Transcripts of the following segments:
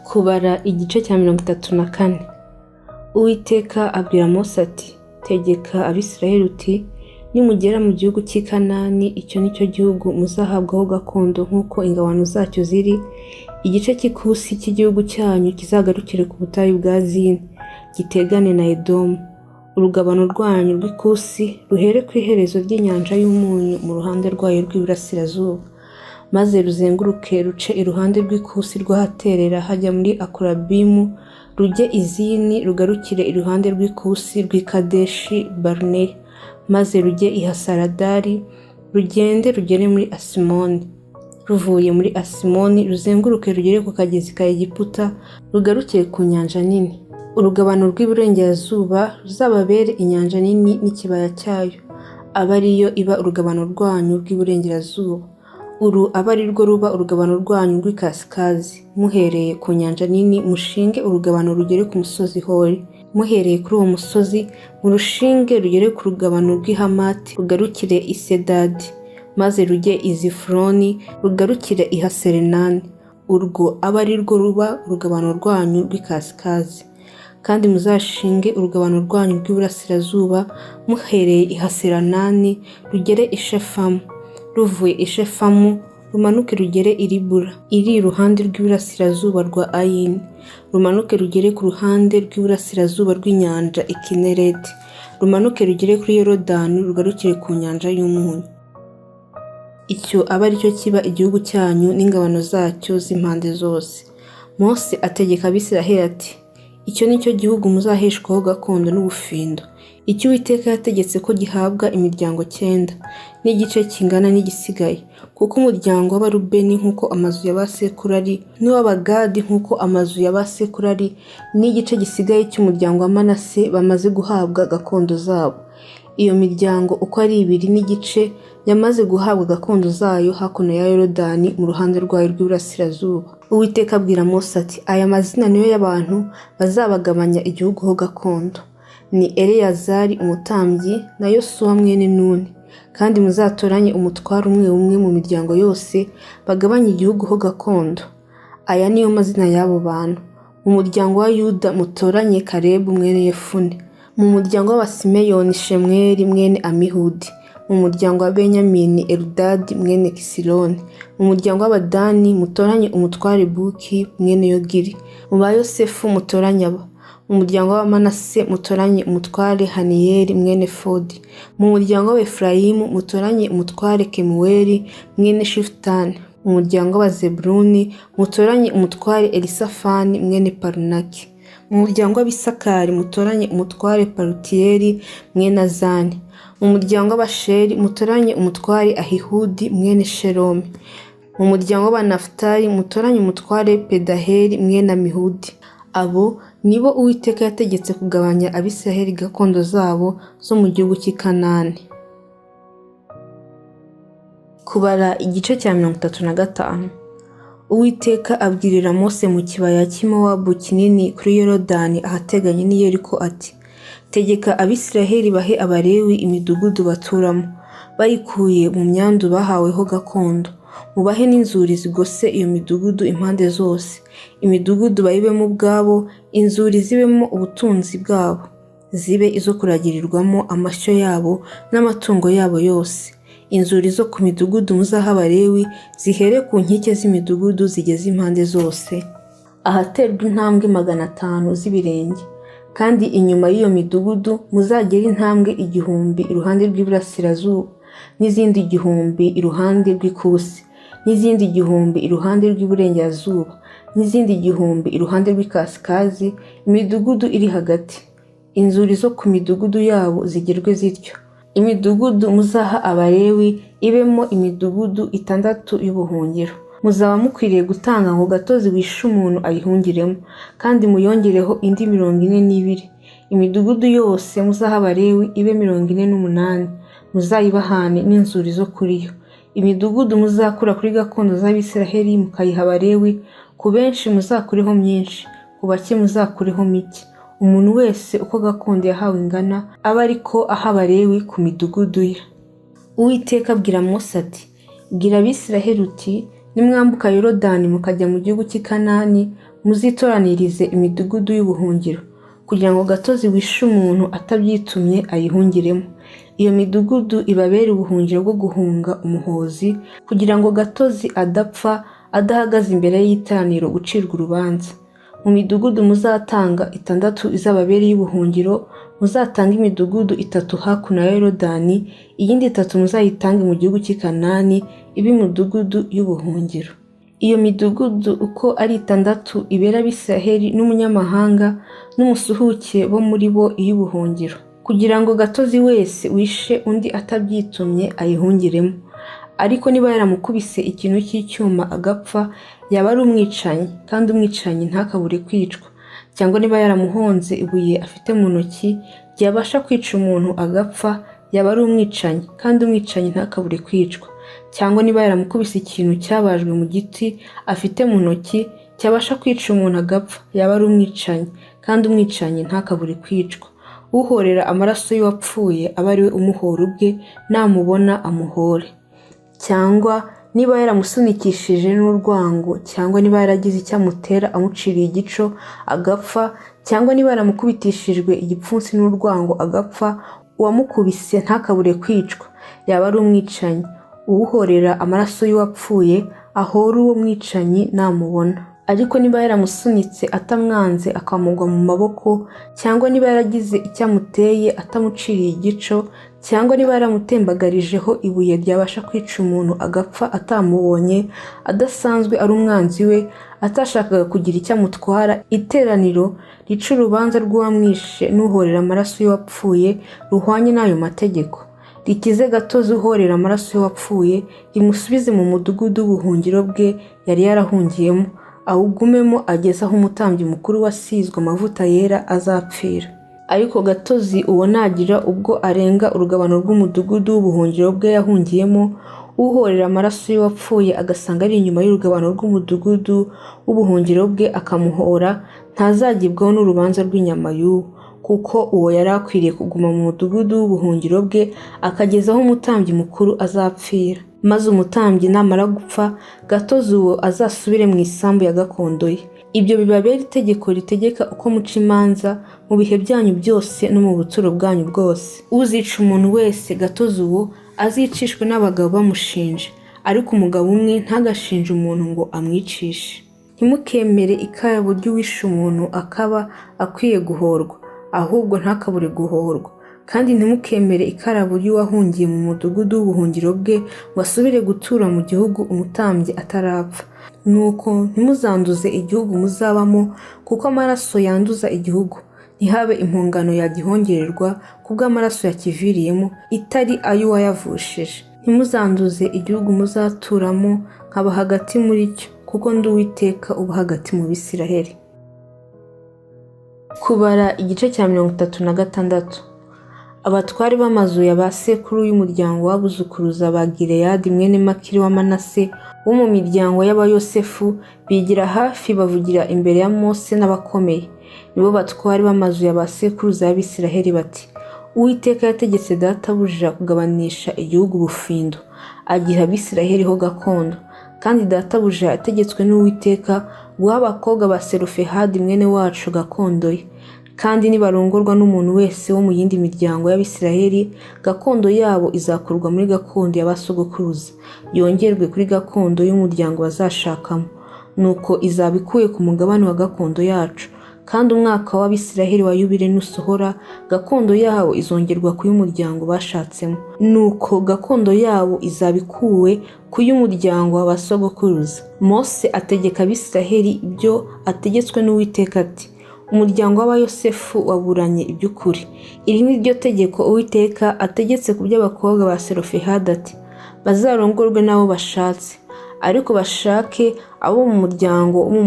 Kubara igice cya 34. Uwiteka abwira Mose ati, tegeka Abisirayeli uti, nimugera mu gihugu cy'i Kanani, icyo ni cyo gihugu muzahabwaho gakondo nk'uko ingabano zacyo ziri, igice cy'ikusi cy'igihugu cyanyu kizagarukire ku butayu bwa Zini, gitegane na Edomu. Urugabano rwanyu rw'ikusi ruhere ku iherezo ry'inyanja y'umunyu mu ruhande rwayo rw'iburasirazuba, maze ruzenguruke ruce iruhande rw'ikusi rw'ahaterera hajya muri Akorabimu, rujye Izini, rugarukire iruhande rw'ikusi rw'i Kadeshi Baruneya, maze rujye i Hasaradari, rugende rugere muri Asimoni. Ruvuye muri Asimoni ruzenguruke rugere ku kagezi ka Egiputa, rugarukire ku nyanja nini. Urugabano rw'iburengerazuba ruzababere inyanja nini n'ikibaya cyayo, aba ariyo iba urugabano rwanyu rw'iburengerazuba. Uru aba ari rwo ruba urugabano rwanyu rw'ikasikazi. Muhereye ku nyanja nini mushinge urugabano rugere ku musozi Hori. Muhereye kuri uwo musozi murushinge rugere ku rugabano rw'i Hamati, rugarukire i Sedadi, maze rujye i Zifuroni, rugarukire i Haserenani. Urwo aba ari rwo ruba urugabano rwanyu rw'ikasikazi. Kandi muzashinge urugabano rwanyu rw'iburasirazuba muhereye i Haserenani rugere i Shefamu. Ruvuye i Shefamu rumanuke rugere i Ribula, iri iruhande rw'iburasirazuba rwa Ayini. Rumanuke rugere ku ruhande rw'iburasirazuba rw'inyanja i Kinereti. Rumanuke rugere kuri Yorodani, rugarukire ku nyanja y'umunyu. Icyo aba ari cyo kiba igihugu cyanyu n'ingabano zacyo z'impande zose. Mose ategeka Abisirayeli ati, icyo ni cyo gihugu muzaheshwaho gakondo n'ubufindo. Icyo Uwiteka yategetse ko gihabwa imiryango 9 n'igice kingana n'igisigaye, kuko umuryango w'Abarubeni nk'uko amazu ya ba sekuru ari, n'uw'Abagadi nk'uko amazu ya ba sekuru ari, n'igice gisigaye cy'umuryango wa Manase bamaze guhabwa gakondo zabo. Iyo miryango uko ari 2 n'igice yamaze guhabwa gakondo zayo hakuno ya Yorodani mu ruhande rwayo rw'iburasirazuba. Uwiteka abwira Mose ati, aya mazina niyo y'abantu bazabagabanya igihugu ho gakondo. Ni Eleyazari umutambyi na Yosuwa mwene Nuni. Kandi muzatoranye umutware umwe umwe mu miryango yose bagabanye igihugu ho gakondo. Aya niyo mazina y'abo bantu. Mu muryango wa Yuda mutoranye Kalebu mwene Yefune. Mu muryango w'Abasimeyoni Shemweli mwene Amihudi. Mu muryango wa Benyamini Eludadi mwene Kisiloni. Mu muryango w'Abadani mutoranye umutware Buki mwene Yogiri. Mu ba Yosefu mutoranye aba. Mu muryango wa Manase mutoranye umutware Haniyeli mwene Fodi. Mu muryango wa Efurayimu mutoranye umutware Kemuweli mwene Shifutani. Mu muryango wa Zebuluni mutoranye umutware Elisafani mwene Parunaki. Mu muryango w'Abisakari mutoranye umutware Palutiyeli mwene Azani. Mu muryango w'Abasheri mutoranye umutware Ahihudi mwene Shelome. Mu muryango w'Abanafutali mutoranye umutware Pedaheli mwene Amihudi. Abo nibo Uwiteka yategetse kugabanya Abisirayeli gakondo zabo zo mu gihugu cy'i Kanani. Kubara igice cya 35. Uwiteka abwirira Mose mu kibaya cy'i Mowabu kinini kuri Yorodani ahateganye n'i Yeriko ati, tegeka Abisirayeli bahe Abalewi imidugudu baturamo, bayikuye mu myandu bahaweho gakondo. Mubahe n'inzuri zigose iyo midugudu impande zose. Imidugudu bayibemo ubwabo, inzuri zibemo ubutunzi bwabo, zibe izo kuragirirwamo amashyo yabo n'amatungo yabo yose. Inzuri zo ku midugudu muzaha Abalewi zihere ku nkike z'imidugudu zigeze impande zose, ahaterwa intambwe 500 z'ibirenge. Kandi inyuma y'iyo midugudu muzagera intambwe 1000 iruhande rw'iburasirazuba, n'izindi 1000 iruhande rw'ikusi, n'izindi 1000 iruhande rw'iburengerazuba, n'izindi 1000 iruhande rw'ikasikazi, imidugudu iri hagati. Inzuri zo ku midugudu yabo zigerwe zityo. Imidugudu muzaha Abalewi ibemo imidugudu 6 y'ubuhungiro. Muzaba mukwiriye gutanga ngo gatozi wishe umuntu ayihungiremo, kandi muyongereho indi 42. Imidugudu yose muzaha Abalewi ibe 48. Muzayibahane n'inzuri zo kuri yo. Imidugudu muzakura kuri gakondo z'Abisirayeli mukayiha Abalewi, ku benshi muzakureho myinshi, ku bake muzakureho mike. Umuntu wese uko gakondo yahawe ingana aba ariko aha Abalewi ku midugudu ye. Uwiteka abwira Mose ati, bwira Abisirayeli uti, nimwambuka Yorodani mukajya mu gihugu cy'i Kanani, muzitoranirize imidugudu y'ubuhungiro kugira ngo gatozi wishe umuntu atabyitumye ayihungiremo. Iyo midugudu ibabere ubuhungiro bwo guhunga umuhozi kugira ngo gatozi adapfa adahagaze imbere y'iteraniro gucirwa urubanza. Mu midugudu muzatanga 6 izababereye ubuhungiro, muzatanga imidugudu 3 hakuno ya Yorodani, iyindi 3 muzayitange mu gihugu cy'i Kanani ibe imidugudu y'ubuhungiro. Iyo midugudu uko ari 6 ibera Abisiraheli n'umunyamahanga n'umusuhuke bo muri bo iy'ubuhungiro, kugira ngo gatozi wese wishe undi atabyitumye ayihungiremo. Ariko niba yaramukubise ikintu cy'icyuma agapfa, yaba ari umwicanyi, kandi umwicanyi ntakabure kwicwa. Cyangwa niba yaramuhonze ibuye afite mu ntoki ryabasha kwica umuntu agapfa, yaba ari umwicanyi, kandi umwicanyi ntakabure kwicwa. Cyangwa niba yaramukubise ikintu cyabajwe mu giti afite mu ntoki cyabasha kwica umuntu agapfa, yaba ari umwicanyi, kandi umwicanyi ntakabure kwicwa. Uhorera amaraso y'uwapfuye aba ari we umuhora ubwe, namubona amuhore. Cyangwa niba yaramusunikishije n'urwango, cyangwa niba yaragize icyo amutera amuciriye igico agapfa, cyangwa niba yaramukubitishijwe igipfunsi n'urwango agapfa, uwamukubise ntakabure kwicwa, yaba ari umwicanyi. Uhorera amaraso y'uwapfuye ahora uwo mwicanyi namubona. Ariko niba yaramusunitse atamwanze akamugwa mu maboko, cyangwa niba yaragize icyo amuteye atamuciriye igico, cyangwa niba yaramutembagarijeho ibuye ryabasha kwica umuntu agapfa atamubonye, adasanzwe ari umwanzi we, atashakaga kugira icyo amutwara, iteraniro rica urubanza rw'uwamwishe n'uhorera amaraso y'uwapfuye ruhwanye n'ayo mategeko, rikize gatozi uhorera amaraso y'uwapfuye, rimusubize mu mudugudu w'ubuhungiro bwe yari yarahungiyemo, awugumemo ageze aho umutambyi mukuru wasizwe amavuta yera azapfira. Ariko gatozi uwo nagira ubwo arenga urugabano rw'umudugudu w'ubuhungiro bwe yahungiyemo, uhorera amaraso y'uwapfuye agasanga ari inyuma y'urugabano rw'umudugudu w'ubuhungiro bwe akamuhora, ntazagibwaho n'urubanza rw'inyama y'uwo, kuko uwo yari akwiriye kuguma mu mudugudu w'ubuhungiro bwe akageza aho umutambyi mukuru azapfira. Maze umutambyi namara gupfa, gatozi uwo azasubire mu isambu ya gakondo ye. Ibyo bibabera itegeko ritegeka uko muca imanza mu bihe byanyu byose no mu buturo bwanyu bwose. Uzica umuntu wese gatozi uwo azicishwe n'abagabo bamushinje, ariko umugabo umwe ntagashinje umuntu ngo amwicishe. Ntimukemere ikayabo ry'uwishe umuntu akaba akwiye guhorwa, ahubwo ntakabure guhorwa. Kandi ntimukemere ikarabo ry'uwahungiye mu mudugudu w'ubuhungiro bwe ngo asubire gutura mu gihugu umutambyi atarapfa. Nuko ntimuzanduze igihugu muzabamo, kuko amaraso yanduza igihugu. Ntihabe impongano yagihongererwa kubw'amaraso yakiviriyemo, itari ay'uwayavushije. Ntimuzanduze igihugu muzaturamo, nkaba hagati muri cyo, kuko ndi Uwiteka uba hagati mu Bisiraheli. Kubara igice cya 36. Abatwari b'amazu ya ba sekuru y'umuryango w'abuzukuruza ba Gileyadi mwene Makiri wa Manase wo mu miryango y'Abayosefu bigira hafi bavugira imbere ya Mose n'abakomeye. Nibo batwari b'amazu ya ba sekuruza y'Abisiraheli bati: Uwiteka yategetse databuja kugabanisha igihugu ubufindo, agiha Abisiraheli ho gakondo. Kandi databuja yategetswe n'Uwiteka guha abakobwa ba Selofehadi mwene wacu gakondo ye. Kandi nibarongorwa n'umuntu wese wo mu yindi miryango y'Abisiraheli, gakondo yabo izakurwa muri gakondo y'abasogokuruza, yongerwe kuri gakondo y'umuryango bazashakamo. Nuko izaba ikuye ku mugabane wa gakondo yacu. Kandi umwaka w'Abisiraheli wa Yubile nusohora, gakondo yabo izongerwa ku y'umuryango bashatsemo. Nuko gakondo yabo izaba ikuwe ku y'umuryango w'abasogokuruza. Mose ategeka Abisiraheli ibyo ategetswe n'Uwiteka ati: Umuryango w'Abayosefu waburanye iby'ukuri. Iri ni ryo tegeko Uwiteka ategetse ku by'abakobwa ba Selofehadi ati: bazarongorwe n'abo bashatse, ariko bashake abo mu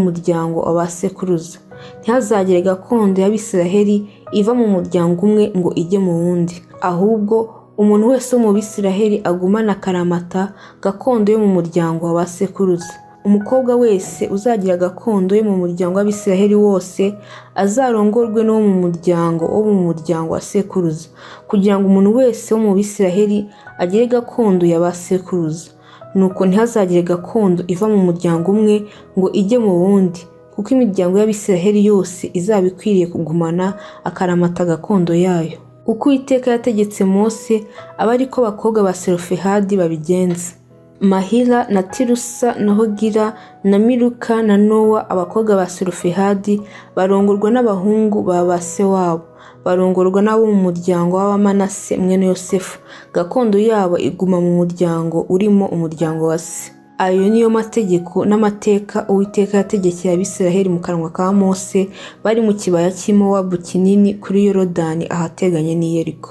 muryango w'abasekuruza. Ntihazagire gakondo y'Abisiraheli iva mu muryango umwe ngo ijye mu wundi, ahubwo umuntu wese wo mu Bisiraheli agumana akaramata gakondo yo mu muryango w'abasekuruza. Umukobwa wese uzagira gakondo yo mu muryango w'Abisiraheli wose azarongorwe no mu muryango wa sekuruza, kugira ngo umuntu wese wo mu Bisiraheli agire gakondo ya ba sekuruza. Nuko ntihazagire gakondo iva mu muryango umwe ngo ijye mu wundi, kuko imiryango y'Abisiraheli yose izaba ikwiriye kugumana akaramata gakondo yayo. Uko Uwiteka yategetse Mose aba ariko abakobwa ba Selofehadi babigenza. Mahila na Tirusa na Hogira na Miluka na Nowa, abakobwa ba Selofehadi, barongorwa n'abahungu ba se wabo, barongorwa n'abo mu muryango w'Abamanase mwene Yosefu. Gakondo yabo iguma mu muryango urimo umuryango wa se. Ayo niyo mategeko n'amateka Uwiteka yategekeye Abisiraheli mu kanwa ka Mose bari mu kibaya cy'i Mowabu kinini kuri Yorodani ahateganye n'i Yeriko.